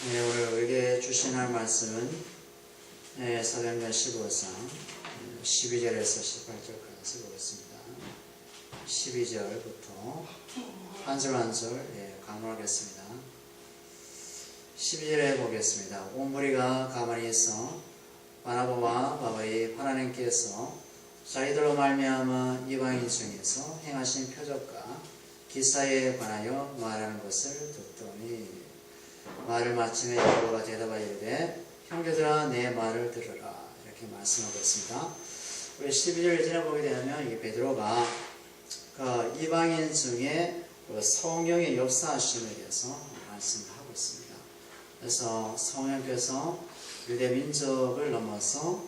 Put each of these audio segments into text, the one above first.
네, 오늘 우리에게 주신할 말씀은 사도행전 15장 12절에서 18절까지 보겠습니다. 12절부터 한 절 한 절 강론하겠습니다. 12절에 보겠습니다. 온 무리가 가만히 있어 바나바와 바울이 하나님께서 자기들로 말미암아 이방인 중에서 행하신 표적과 기사에 관하여 말하는 것을 듣더니 말을 마침에 바울가 대답하여 이르되 형제들아 내 말을 들으라 이렇게 말씀하고 있습니다. 우리 12절 이전에 보게 되면 이 베드로가 그 이방인 중에 성령의 역사하심에 대해서 말씀을 하고 있습니다. 그래서 성령께서 유대 민족을 넘어서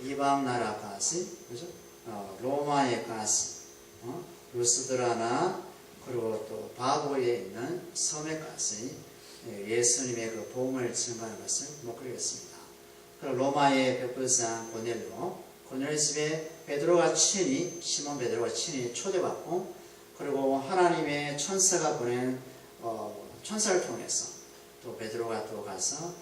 이방 나라까지, 그죠? 로마에까지, 루스드라나 그리고 또 바보에 있는 섬에까지 예수님의 그 복음을 증거하는 것을 목격했습니다. 그리고 로마의 백부장 고넬료 집에 베드로가 친히 시몬 베드로가 친히 초대받고 그리고 하나님의 천사가 보낸 천사를 통해서 또 베드로가 또 가서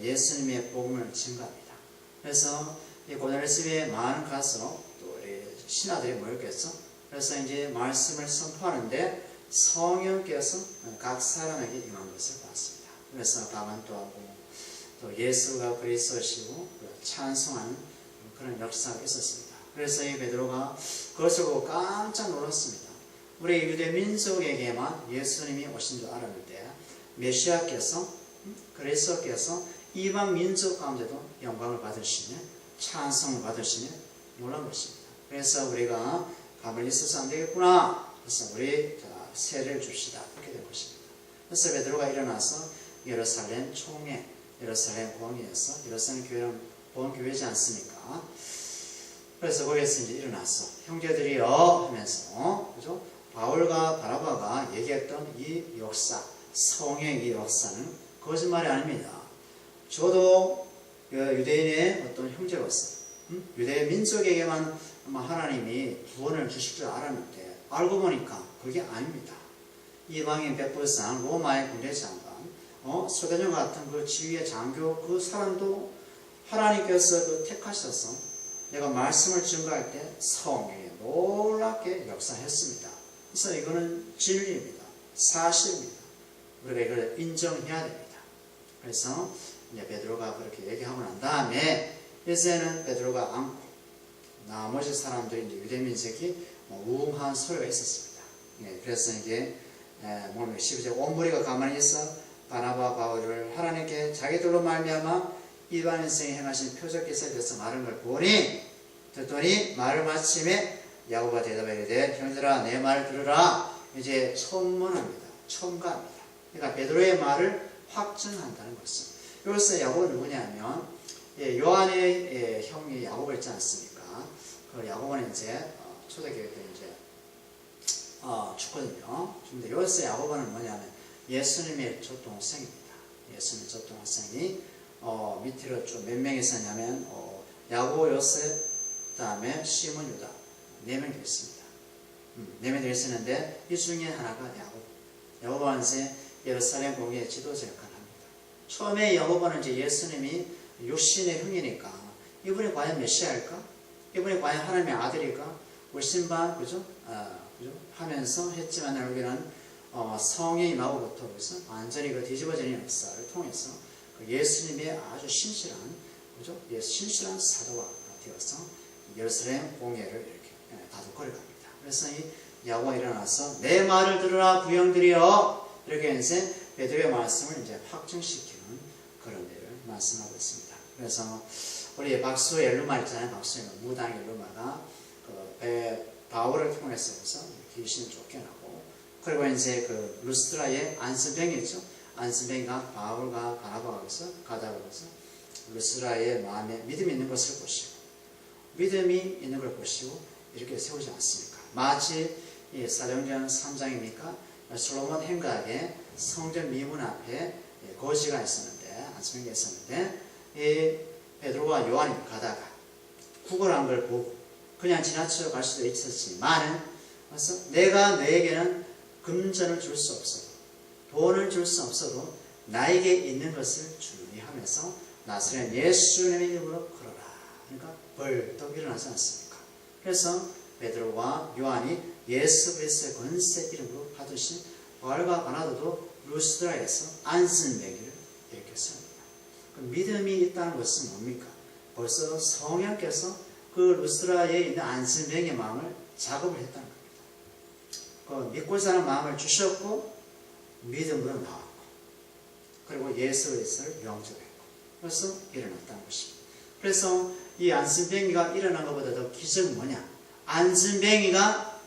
예수님의 복음을 증거합니다. 그래서 이 고넬료 집에 많은 가서 또 우리 신하들이 모였겠죠. 그래서 이제 말씀을 선포하는데 성령께서 각 사람에게 임한 것을 봤습니다. 그래서 가만도 하고 또 예수가 그리스도시고 찬송하는 그런 역사가 있었습니다. 그래서 이 베드로가 그것을 보고 깜짝 놀랐습니다. 우리 유대 민족에게만 예수님이 오신 줄 알았는데 메시아께서 그리스도께서 이방 민족 가운데도 영광을 받으시네, 찬송을 받으시네 놀란 것입니다. 그래서 우리가 가만히 있어서 안 되겠구나. 그래서 우리 세례를 줍시다. 이렇게 된 것입니다. 그래서 베드로가 일어나서 예루살렘 총회, 예루살렘 공회에서 예루살렘 교회는 본 교회지 않습니까? 그래서 거기에서 이제 일어나서 형제들이여 하면서 그죠? 바울과 바나바가 얘기했던 이 역사, 성령의 이 역사는 거짓말이 아닙니다. 저도 유대인의 어떤 형제로서 유대 민족에게만 하나님이 구원을 주실 줄 알았는데 알고 보니까 그게 아닙니다. 이방인 백부장 로마의 군대장관 소대장 같은 그 지휘의 장교 그 사람도 하나님께서 그 택하셔서 내가 말씀을 증거할 때 성령이 놀랍게 역사했습니다. 그래서 이거는 진리입니다. 사실입니다. 우리가 이걸 인정해야 됩니다. 그래서 이제 베드로가 그렇게 얘기하고 난 다음에 이제는 베드로가 않고 나머지 사람들이 이제 유대민족이 우웅한 소리가 있었습니다. 그래서 이게 12절 온 무리가 가만히 있어 바나바 바울을 하나님께 자기들로 말미암아 이방인생이 행하신 표적 기사에 대해서 말한 걸 보니 듣더니 말을 마침에 야고보가 대답하여 이르되 형제들아 내 말을 들으라. 이제 첨언합니다. 첨가합니다. 그러니까 베드로의 말을 확증한다는 것은 여기서 야고보는 누구냐면 요한의 형이 야고보 있지 않습니까? 그 야고보는 이제 초대교회 때 이제 죽거든요. 근데 여기서 야고보는 뭐냐면 예수님의 젖동생입니다. 예수님의 젖동생이 밑으로 좀 몇 명 있었냐면 야고보, 요셉, 그다음에 시몬, 유다 4명 되어 있습니다. 4명 되어 있었는데 이 중에 하나가 야고보는 이제 예루살렘 공회의 지도자 역할을 합니다. 처음에 야고보는 이제 예수님이 육신의 형이니까 이분이 과연 메시아일까? 이분이 과연 하나님의 아들일까? 울신반 그죠? 하면서 했지만 여기는 성령이 임하고부터 그래서 완전히 그 뒤집어지는 역사를 통해서 그 예수님의 아주 신실한 그죠? 신실한 사도가 되어서 예루살렘 공회를 이렇게 다독거려 갑니다. 그래서 이 야고보가 일어나서 내 말을 들으라 부형들이여 이렇게 이제 베드로의 말씀을 이제 확증시키는 그런 일을 말씀하고 있습니다. 그래서 우리 박수 엘루마 있잖아요. 박수 엘루마 무당 엘루마가 바울을 통해서 귀신 쫓겨나고 그리고 이제 그 루스드라의 안스병이 있죠. 안스병이가 바울과 바나바가 가다가 루스드라의 마음에 믿음이 있는 것을 보시고 믿음이 있는 걸 보시고 이렇게 세우지 않습니까? 마치 이 사도행전 3장입니까? 솔로몬 행각에 성전 미문 앞에 거지가 있었는데 안스병이 있었는데 이 베드로와 요한이 가다가 구걸한 걸 보고 그냥 지나쳐 갈 수도 있었지만 그래서 내가 너에게는 금전을 줄 수 없어도 돈을 줄 수 없어도 나에게 있는 것을 주의하면서 나사렛 예수님의 이름으로 걸어라. 그러니까 벌떡 일어나지 않습니까? 그래서 베드로와 요한이 예수 그리스도의 권세 이름으로 받으신 바울과 바나바도 루스드라에서 안승뱅이를 일으켰습니다. 그 믿음이 있다는 것은 뭡니까? 벌써 성령께서 그 루스드라에 있는 안승뱅이의 마음을 작업을 했다는 겁니다. 그 믿고자 하는 마음을 주셨고 믿음으로 나왔고 그리고 예수 그리스도를 영접했고 그래서 일어났다는 것입니다. 그래서 이 안승뱅이가 일어난 것보다 더 기적은 뭐냐? 안승뱅이가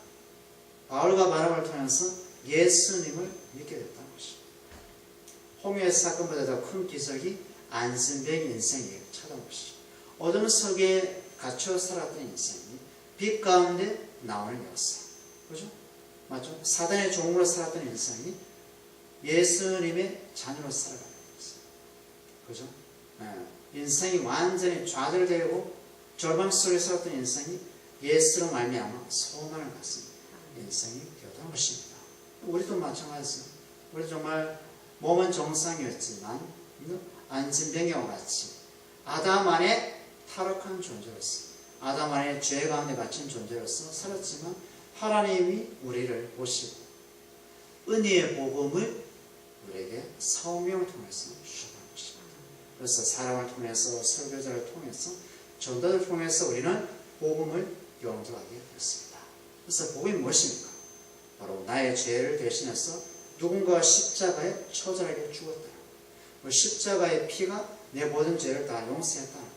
바울과 바나바를 통해서 예수님을 믿게 됐다는 것입니다. 홍해 사건보다 더 큰 기적이 안승뱅이 인생에 찾아온 것이죠. 어둠 속에 갇혀 살았던 인생이 빛 가운데 나오는 역사. 그죠? 맞죠? 사단의 종으로 살았던 인생이 예수님의 자녀로 살아가는 역사. 그죠? 인생이 완전히 좌절되고 절망 속에 살았던 인생이 예수로 말미암아 소망을 갖는 인생이 되었던 것입니다. 우리도 마찬가지입니다. 우리 정말 몸은 정상이었지만 안진병과 같이 아담 안에 타락한 존재로서 아담 안에 죄 가운데 갇힌 존재로서 살았지만 하나님이 우리를 보시고 은혜의 복음을 우리에게 성령을 통해서 주셨다는 것입니다. 그래서 사람을 통해서 설교자를 통해서 전도를 통해서 우리는 복음을 영접하게 됐습니다. 그래서 복음이 무엇입니까? 바로 나의 죄를 대신해서 누군가 십자가에 처절하게 죽었다. 그 십자가의 피가 내 모든 죄를 다 용서했다는 것.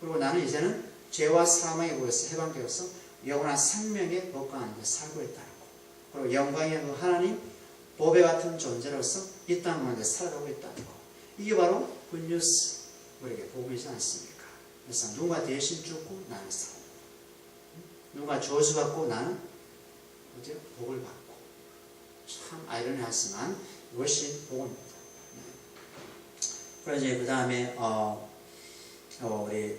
그리고 나는 이제는 죄와 사망의 법에서 해방되어서 영원한 생명의 법 가운데 살고 있다는 것. 그리고 영광의 그 하나님 보배 같은 존재로서 이 땅 가운데 살아가고 있다는 것. 이게 바로 굿뉴스 우리에게 복음이지 않습니까? 그래서 누군가 대신 죽고 나는 살고 누군가 저주받고 나는 복을 받고 참 아이러니하지만 이것이 복음입니다. 그래서 그 다음에 우리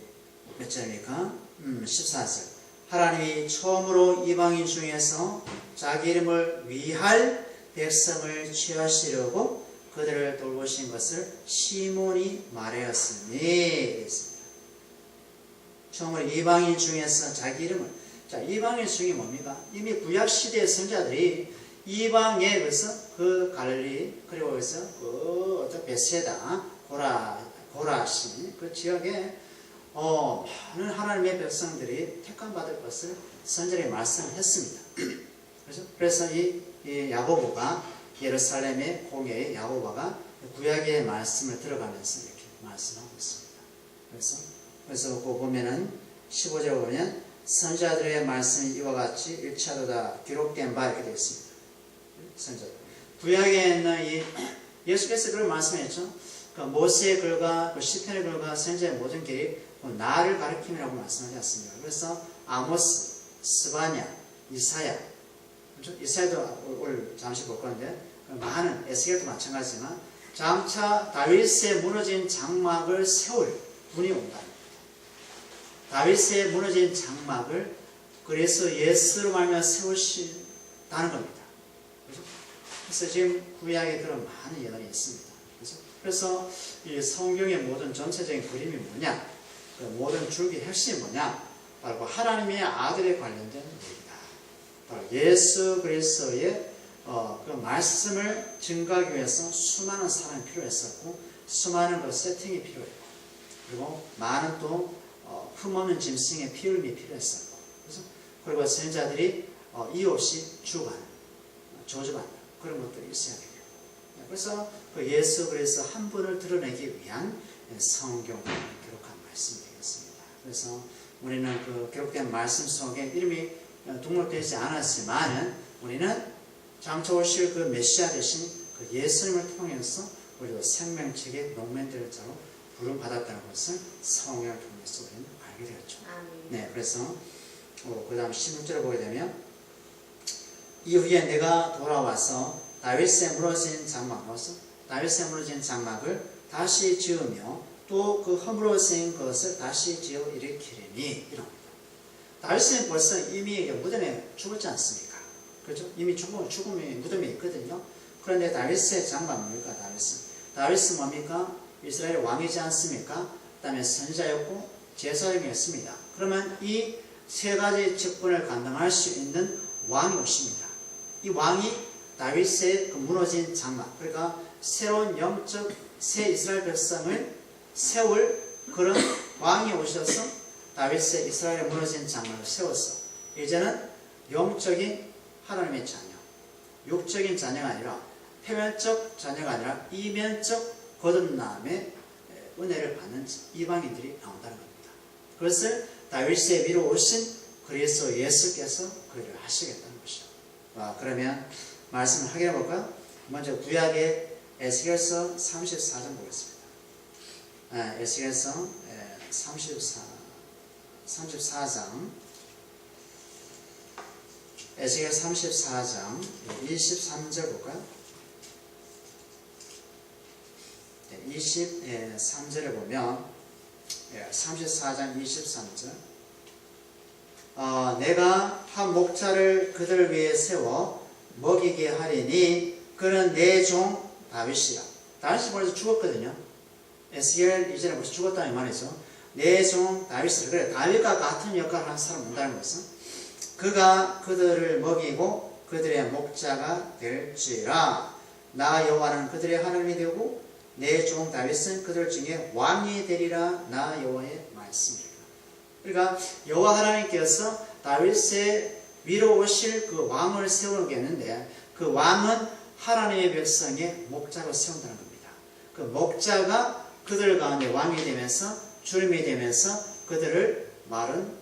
몇 절입니까? 14절 하나님이 처음으로 이방인 중에서 자기 이름을 위할 백성을 취하시려고 그들을 돌보신 것을 시몬이 말하였으니 처음으로 이방인 중에서 자기 이름을 자 이방인 중에 뭡니까? 이미 구약시대의 선자들이 이방에 그래서 그 갈릴리 그리고 그래서 그 베세다 고라시 그 지역에 많은 하나님의 백성들이 택함 받을 것을 선자들이 말씀했습니다. 그래서 이 야고보가 예루살렘의 공회의 야고보가 구약의 말씀을 들어가면서 이렇게 말씀하고 있습니다. 그래서 그거 보면은 15절 보면 선자들의 말씀이 이와 같이 일차도다 기록된 바 이렇게 되어 있습니다. 선자들. 구약에 있는 이 예수께서 그걸 말씀했죠. 그 모세의 글과 그 시편의 글과 선자의 모든 길이 나를 가리킴이라고 말씀하지 않습니까? 그래서 아모스, 스바냐, 이사야, 그렇죠? 이사야도 오늘 잠시 볼 건데 많은 에스겔도 마찬가지지만 장차 다윗의 무너진 장막을 세울 분이 온다. 다윗의 무너진 장막을 그래서 예수로 말미암아 세우신다는 겁니다. 그렇죠? 그래서 지금 구약에 그런 많은 예언이 있습니다. 그렇죠? 그래서 이 성경의 모든 전체적인 그림이 뭐냐? 그 모든 줄기 핵심이 뭐냐? 바로 하나님의 아들에 관련된 얘기다. 바로 예수 그리스도의 그 말씀을 증거하기 위해서 수많은 사람이 필요했었고 수많은 그 세팅이 필요했고 그리고 많은 또 흠없는 짐승의 피 흘림이 필요했었고 그리고 선지자들이 이유 없이 죽어가는 저주받는 그런 것들이 있어야 되겠고 그래서 그 예수 그리스도 한 분을 드러내기 위한 성경을 기록한 말씀이 되겠습니다. 그래서 우리는 그 기록된 말씀 속에 이름이 등록되지 않았지만은 우리는 장차 오실 그 메시아 되신 그 예수님을 통해서 우리도 생명책의 농맨들의 자로 부름받았다는 것을 성경을 통해서 우리는 알게 되었죠. 네, 그래서 그 다음 16절을 보게 되면 이후에 내가 돌아와서 다윗의 무너진 장막을 다시 지으며 또 그 허물어진 것을 다시 지어 일으키리니 이럽니다. 다윗은 벌써 이미 무덤에 죽었지 않습니까? 그렇죠? 이미 죽음이 무덤에 있거든요. 그런데 다윗의 장막은 뭡니까? 다윗은 뭡니까? 이스라엘의 왕이지 않습니까? 그 다음에 선지자였고 제사장이었습니다. 그러면 이 세 가지 직분을 감당할 수 있는 왕이 오십니다. 이 왕이 다윗의 그 무너진 장막, 그러니까 새로운 영적 새 이스라엘 백성을 세울 그런 왕이 오셔서 다윗의 이스라엘의 무너진 장막을 세웠어. 이제는 영적인 하나님의 자녀, 육적인 자녀가 아니라 표면적 자녀가 아니라 이면적 거듭남의 은혜를 받는 이방인들이 나온다는 겁니다. 그것을 다윗의 위로 오신 그리스도 예수께서 그 일을 하시겠다는 것이죠. 그러면 말씀을 확인해 볼까요? 먼저 구약의 에스겔서 34장 보겠습니다. 에스겔서 34장 에스겔 34장 23절 볼까요? 23절에 보면 34장 23절 내가 한 목자를 그들 위에 세워 먹이게 하리니 그는 내 종 다윗이라. 다윗이 벌써 죽었거든요. 에스겔 이전에 벌써 죽었다는 말이죠. 내 종 다윗이라. 그래, 다윗과 같은 역할을 하는 사람 온다는 것은 그가 그들을 먹이고 그들의 목자가 될지라. 나 여호와는 그들의 하나님이 되고 내 종 다윗은 그들 중에 왕이 되리라. 나 여호와의 말씀이라. 그러니까 여호와 하나님께서 다윗의 위로 오실 그 왕을 세우겠는데 그 왕은 하나님의 백성의 목자로 세운다는 겁니다. 그 목자가 그들 가운데 왕이 되면서 주름이 되면서 그들을 마른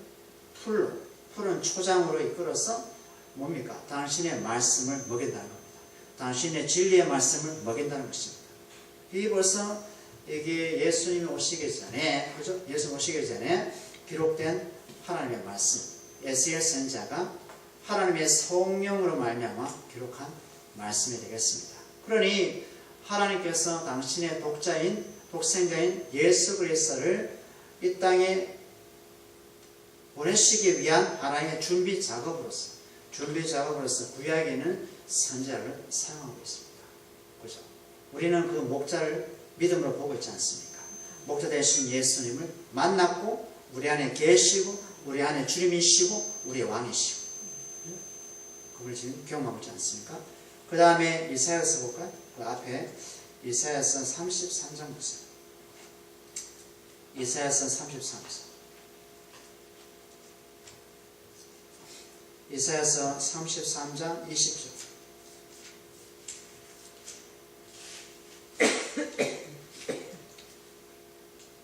풀로, 푸른 초장으로 이끌어서 뭡니까? 당신의 말씀을 먹인다는 겁니다. 당신의 진리의 말씀을 먹인다는 것입니다. 이 벌써 이게 예수님이 오시기 전에, 그죠? 예수 오시기 전에 기록된 하나님의 말씀, 에스겔 선지자가 하나님의 성령으로 말미암아 기록한 말씀이 되겠습니다. 그러니 하나님께서 당신의 독생자인 예수 그리스도를 이 땅에 보내시기 위한 하나님의 준비 작업으로서 구약에는 선지자를 사용하고 있습니다. 그죠? 우리는 그 목자를 믿음으로 보고 있지 않습니까? 목자 되신 예수님을 만났고 우리 안에 계시고 우리 안에 주님이시고 우리의 왕이시고 그걸 지금 경험하고 있지 않습니까? 그 다음에 이사야서 볼까요? 그 앞에 이사야서 33장 보세요. 이사야서 33장. 이사야서 33장 20절.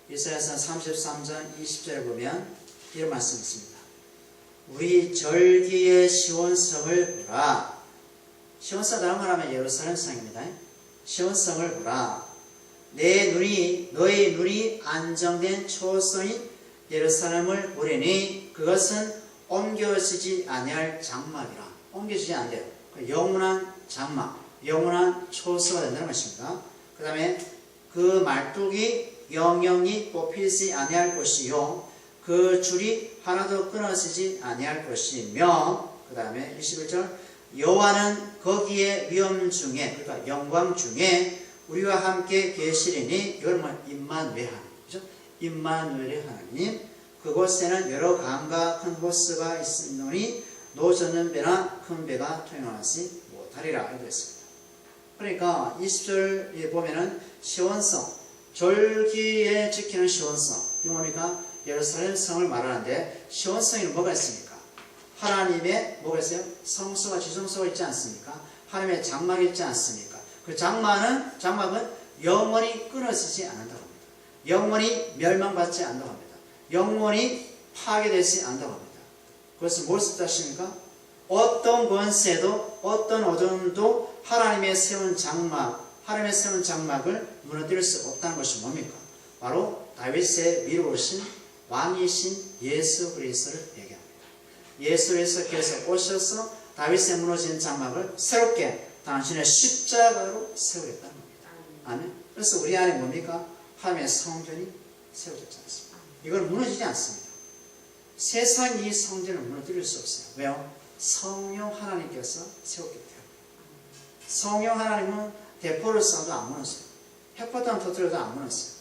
이사야서 33장 20절에 보면 이런 말씀이 있습니다. 우리 절기의 시온성을 보라. 시온성 다른 말하면 예루살렘 성입니다. 시온성을 보라. 너의 눈이 안정된 초소인 예루살렘을 보리니 그것은 옮겨지지 아니할 장막이라. 옮겨지지 않대요. 영원한 장막, 영원한 초소가 된다는 것입니다. 그 다음에 그 말뚝이 영영이 뽑히지 아니할 것이요 그 줄이 하나도 끊어지지 아니할 것이며, 그 다음에 21절 여호와는 거기에 위엄 중에, 그러니까 영광 중에 우리와 함께 계시리니, 이걸 뭐 임마누엘 하나님, 그죠? 임마누엘의 하나님. 그곳에는 여러 강과 큰 호수가 있으니 노젓는 배나 큰 배가 통행하지 못하리라 이렇게 했습니다. 그러니까 20절에 보면은 시온성, 절기에 지키는 시온성, 이거 뭡니까? 예루살렘 성을 말하는데 시온성에는 뭐가 있습니까? 하나님의 뭐가 있어요? 성소가 지성소가 있지 않습니까? 하나님의 장막이 있지 않습니까? 그 장막은 영원히 끊어지지 않는다고 합니다. 영원히 멸망받지 않는다고 합니다. 영원히 파괴되지 않는다고 합니다. 그것은 무엇을 뜻하십니까? 어떤 권세도 어떤 어둠도 하나님의 세운 장막을 무너뜨릴 수 없다는 것이 뭡니까? 바로 다윗의 위로 오신 왕이신 예수 그리스도를 얘기합니다. 예수 그리스도께서 오셔서 다윗의 무너진 장막을 새롭게 당신의 십자가로 세우겠다는 겁니다. 아멘. 그래서 우리 안에 뭡니까? 하나님의 성전이 세워졌지 않습니까? 이건 무너지지 않습니다. 세상이 이 성전을 무너뜨릴 수 없어요. 왜요? 성령 하나님께서 세웠기 때문에. 성령 하나님은 대포를 쏴도 안 무너져요. 핵포탄 터뜨려도 안 무너졌어요.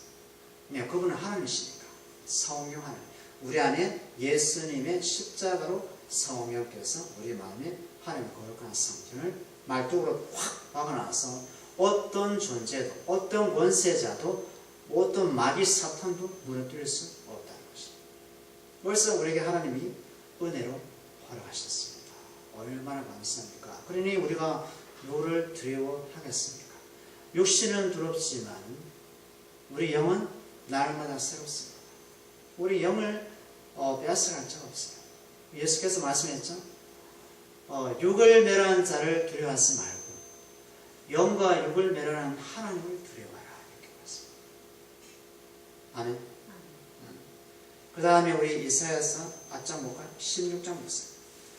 네, 그분은 하나님이시니까. 성령 하나님. 우리 안에 예수님의 십자가로 성령께서 우리 마음에 하나님의 거룩한 성전을 말뚝으로 확 박아놔서 어떤 존재도, 어떤 권세자도, 어떤 마귀 사탄도 무너뜨릴 수 없다는 것입니다. 벌써 우리에게 하나님이 은혜로 허락하셨습니다. 얼마나 감사합니까? 그러니 우리가 누구를 두려워하겠습니까? 육신은 두렵지만 우리 영은 날마다 새롭습니다. 우리 영을 빼앗아갈 자가 없어요. 예수께서 말씀했죠. 육을 멸하는 자를 두려워하지 말고 영과 육을 멸하는 하나님을 두려워하라. 이렇게 말씀합니다. 아멘. 그 다음에 우리 이사야서 앞장 볼까요? 16장 보세요.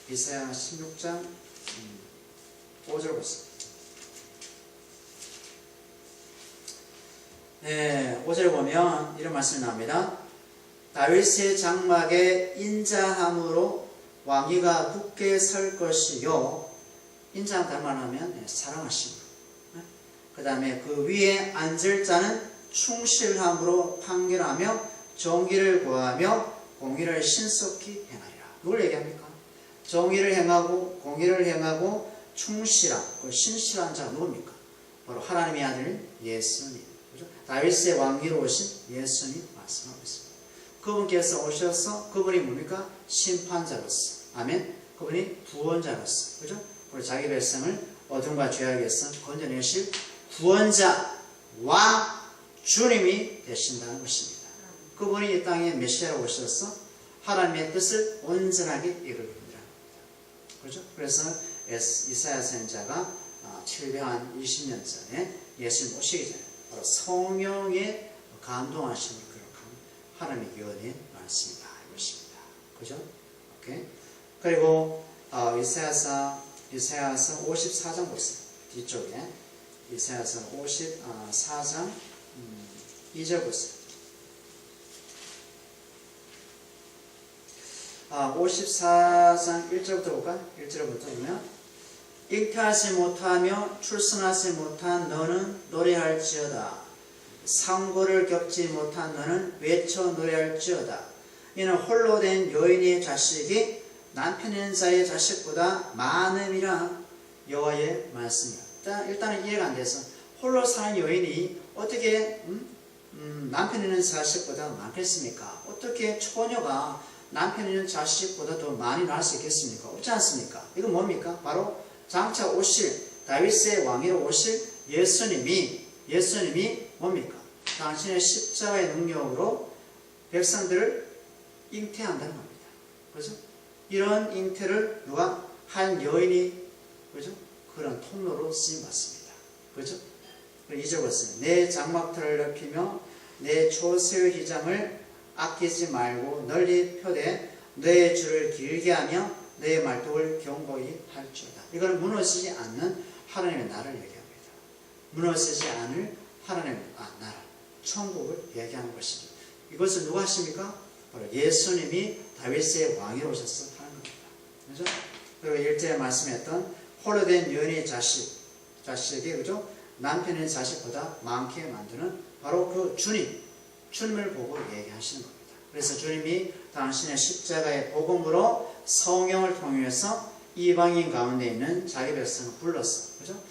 이사야 16장 5절 보세요. 네, 5절 보면 이런 말씀이 나옵니다. 다윗의 장막에 인자함으로 왕위가 굳게 설 것이요. 인자함 달만하면 사랑하심으로. 그 다음에 그 위에 앉을 자는 충실함으로 판결하며 정의를 구하며 공의를 신속히 행하리라. 누굴 얘기합니까? 정의를 행하고 공의를 행하고 충실한, 신실한 자가 누굽니까? 바로 하나님의 아들 예수님. 그죠? 다윗의 왕위로 오신 예수님 말씀하고 있습니다. 그분께서 오셔서 그분이 뭡니까? 심판자로서. 아멘. 그분이 구원자로서. 그죠? 우리 자기 백성을 어둠과 죄악에서 건져내실 구원자와 주님이 되신다는 것입니다. 그분이 이 땅에 메시아로 오셔서 하나님의 뜻을 온전하게 이끌고 있습니다. 그렇죠? 그래서 이사야 선지자가 720년 전에 예수님 오시기 전에 바로 성령의 감동하심을 기록한 하나님의 유언의 말씀이다. 이것입니다. 그죠? 오케이. 그리고 이사야서 54장 보세요. 뒤쪽에 이사야서 54장 2절 보세요. 54장 1절부터 볼까요? 1절부터 보면 잉태하지 못하며 출산하지 못한 너는 노래할지어다. 상고를 겪지 못한 너는 외쳐 노래할지어다. 이는 홀로 된 여인의 자식이 남편 있는 자의 자식보다 많음이라 여호와의 말씀이다. 일단은 이해가 안 돼서 홀로 사는 여인이 어떻게 남편 있는 자식보다 많겠습니까? 어떻게 처녀가 남편 있는 자식보다 더 많이 낳을 수 있겠습니까? 없지 않습니까? 이건 뭡니까? 바로 장차 오실 다윗의 왕위로 오실 예수님이 뭡니까? 당신의 십자가의 능력으로 백성들을 잉태한다는 겁니다. 그죠? 이런 잉태를 누가? 한 여인이, 그죠? 그런 통로로 쓰임받습니다. 그죠? 2절 보세요. 내 장막터를 넓히며 내 초세의 기장을 아끼지 말고 널리 펴되 너의 줄을 길게 하며 너의 말뚝을 견고히 할지어다. 이건 무너지지 않는 하나님의 나라를 얘기합니다. 무너지지 않을 하나님의 나라, 천국을 얘기하는 것입니다. 이것을 누가 하십니까? 바로 예수님이 다윗의 왕위로 오셔서 하는 겁니다. 그죠? 그리고 1절에 말씀했던 홀로 된 여인의 자식이, 그죠? 남편의 자식보다 많게 만드는 바로 그 주님을 보고 얘기하시는 겁니다. 그래서 주님이 당신의 십자가의 복음으로 성령을 통해서 이방인 가운데 있는 자기 백성을 불렀어. 그죠?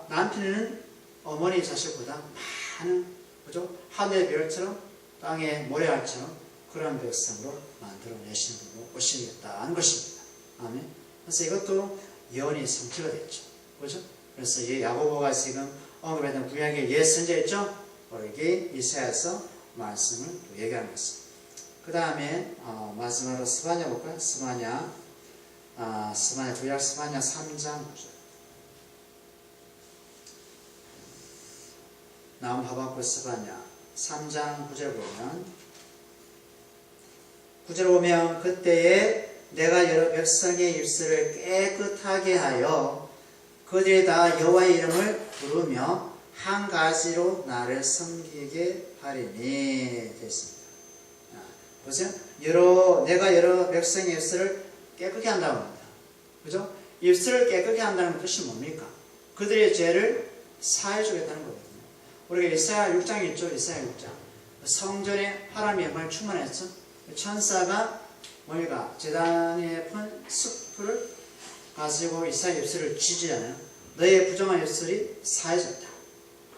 남편은 어머니 자식보다 많은, 그죠? 하늘의 별처럼 땅의 모래알처럼 그런 백성으로 만들어내시는 분으로 오시겠다는 것입니다. 아멘. 그래서 이것도 예언이 성취가 됐죠. 그죠? 그래서 이 야고보가 지금 언급했던 구약의 옛 선지자였죠? 바로 이게 이사야서 말씀을 또 얘기하는 것입니다. 그 다음에 마지막으로 스바냐 볼까요? 스바냐 구약 스바냐 3장 9절. 나움 하박국 스바냐 3장 9절 보면 그때에 내가 여러 백성의 입술을 깨끗하게 하여 그들이 다 여호와의 이름을 부르며 한 가지로 나를 섬기게 하리니 됐습니다. 보세요. 내가 여러 백성의 입술을 깨끗게 한다고 합니다. 그죠? 입술을 깨끗게 한다는 뜻이 뭡니까? 그들의 죄를 사해주겠다는 거거든요. 우리가 이사야 6장이 있죠. 이사야 6장. 성전에 하나님의 영광이 충만했죠. 천사가 우리가 제단에 푼 숯불을 가지고 이사야 입술을 쥐잖아요. 너의 부정한 입술이 사해졌다.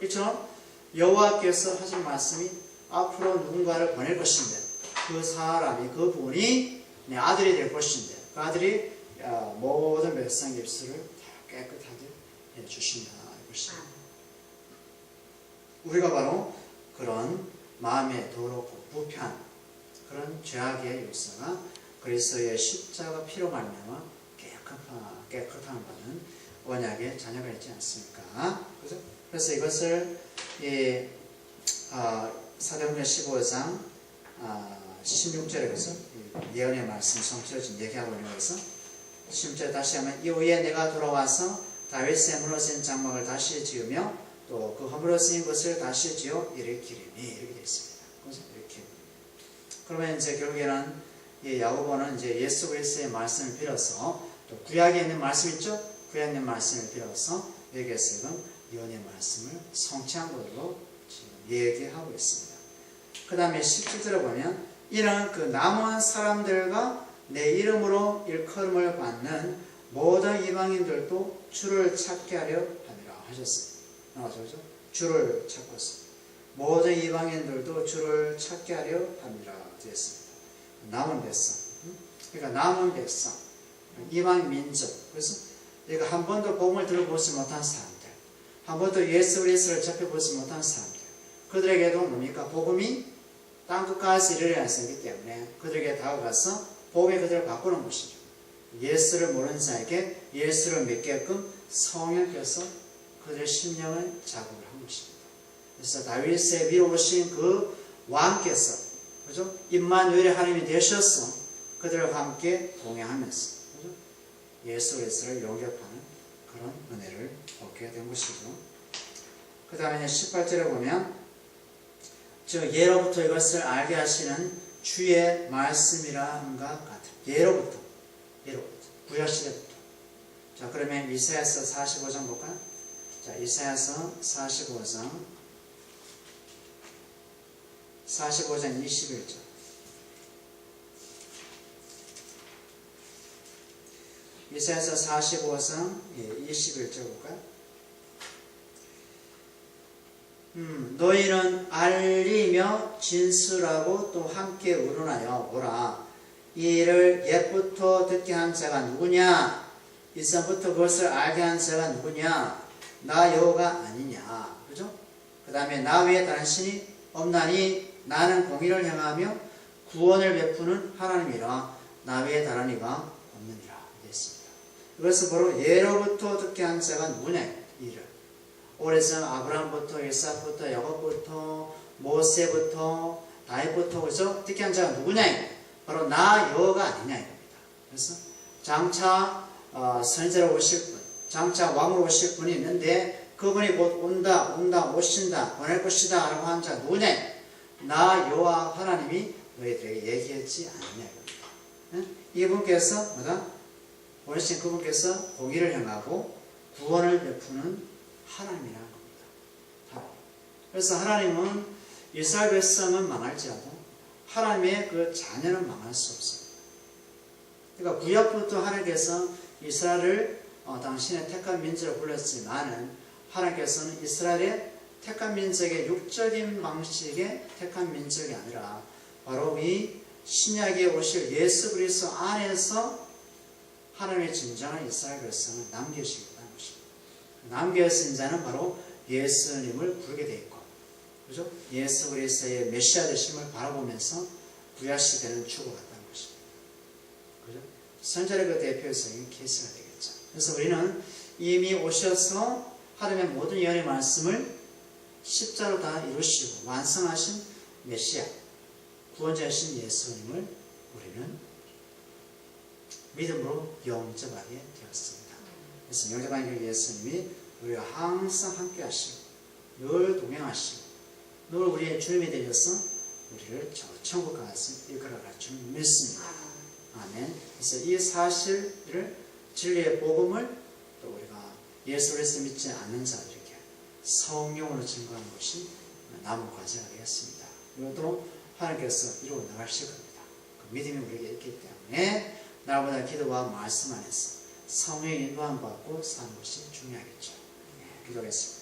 이처럼 여호와께서 하신 말씀이 앞으로 누군가를 보낼 것인데 그 사람이 그 분이 내 아들이 될 것인데 그 아들이 모든 백성의 입술을 다 깨끗하게 해주신다 이것입니다. 우리가 바로 그런 마음에 더럽고 부패한 그런 죄악의 역사가 그리스도의 십자가 피로 말미암아 깨끗함 받는 언약의 자녀가 있지 않습니까? 그죠? 그래서 이것을 사도행전 15장 16절에 그래서 예언의 말씀 성취를 지금 얘기하고 있는 것에서 16절 다시 하면 이후에 내가 돌아와서 다윗의 무너진 장막을 다시 지으며 또 그 허물어진 것을 다시 지어 일으키리니 이렇게 되어 있습니다. 그래서 이렇게 그러면 이제 결국에는 야고보는 이제 예수 그리스도의 말씀을 빌어서 또 구약에 있는 말씀 있죠? 구약에 있는 말씀을 빌어서 여기에서 지금 예언의 말씀을 성취한 것으로 지금 얘기하고 있습니다. 그 다음에 17절에 보면 이는 그 남은 사람들과 내 이름으로 일컬음을 받는 모든 이방인들도 주를 찾게 하려 함이라 하셨어요. 나와서 주를 찾고 있습니다. 모든 이방인들도 주를 찾게 하려 함이라 되었습니다. 남은 백성, 그러니까 남은 백성, 이방 민족. 그래서 내가 한 번도 복음을 들어보지 못한 사람들, 한 번도 예수 그리스도를 접해보지 못한 사람들, 그들에게도 뭡니까? 복음이 땅끝까지 이르러야 하기 때문에 그들에게 다가가서 복음이 그들을 바꾸는 것이죠. 예수를 모르는 자에게 예수를 믿게끔 성령께서 그들의 심령을 자극을 한 것입니다. 그래서 다윗의 위로 오신 그 왕께서 그죠? 임마누엘의 하나님이 되셔서 그들과 함께 동행하면서 그죠? 예수 그리스도를 영접하는 그런 은혜를 얻게 된 것이죠. 그 다음에 18절에 보면 즉 예로부터 이것을 알게 하시는 주의 말씀이라 함과 같은 예로부터 구약시대부터. 자 그러면 이사야서 45장 볼까요? 자 이사야서 45장 21절 이사야서 45장 21절 볼까요? 너희는 알리며 진술하고 또 함께 의논하여 보라. 이 일을 옛부터 듣게 한 자가 누구냐? 일전부터 그것을 알게 한 자가 누구냐? 나 여호가 아니냐? 그죠? 그 다음에 나 외에 다른 신이 없나니 나는 공의를 행하며 구원을 베푸는 하나님이라 나 외에 다른 이가 없느니라 했습니다. 이것은 바로 예로부터 듣게 한 자가 누구냐? 이 일을 오래전 아브라함부터 이삭부터 야곱부터 모세부터 다윗부터 그죠? 듣게 한 자가 누구냐? 바로 나 여호가 아니냐 이겁니다. 그래서 장차 선지자로 오실 분, 장차 왕으로 오실 분이 있는데 그분이 곧 온다 오신다 보낼 것이다 라고 한 자 누구냐? 나 여호와 하나님이 너희들에게 얘기했지 않느냐 이겁니다. 이분께서 뭐다? 오신 그분께서 공의를 행하고 구원을 베푸는 하나님이라는 겁니다. 그래서 하나님은 이스라엘 백성은 망할지라도 하나님의 그 자녀는 망할 수 없습니다. 그러니까 구약부터 하나님께서 이스라엘을 당신의 택한 민족으로 불렀지만은 하나님께서는 이스라엘의 택한 민족의 육적인 방식의 택한 민족이 아니라 바로 이 신약에 오실 예수 그리스도 안에서 하나님의 진정한 이스라엘 백성을 남겨주시겠다는 것입니다. 남겨진 자는 바로 예수님을 부르게 되어 있고 그죠? 예수 그리스도의 메시아 되심을 바라보면서 구약시대는 죽어갔다는 것입니다. 그죠? 선지자의 그 대표적인 케이스가 되겠죠. 그래서 우리는 이미 오셔서 하나님의 모든 예언의 말씀을 십자로 다 이루시고 완성하신 메시아, 구원자이신 예수님을 우리는 믿음으로 영접하게 되었습니다. 그래서 영접하는 그 예수님이 우리와 항상 함께 하시고 늘 동행하시고 늘 우리의 주님이 되셔서 우리를 저 천국까지 이끌어갈 줄 믿습니다. 아멘. 그래서 이 사실을 진리의 복음을 또 우리가 예수 그리스도 믿지 않는 자들에게 성령으로 증거하는 것이 남은 과제가 되겠습니다. 이것도 하나님께서 이루어 나가실 겁니다. 그 믿음이 우리에게 있기 때문에 나보다 기도와 말씀 안에서 성령의 인도함 받고 사는 것이 중요하겠죠. 기도하겠습니다.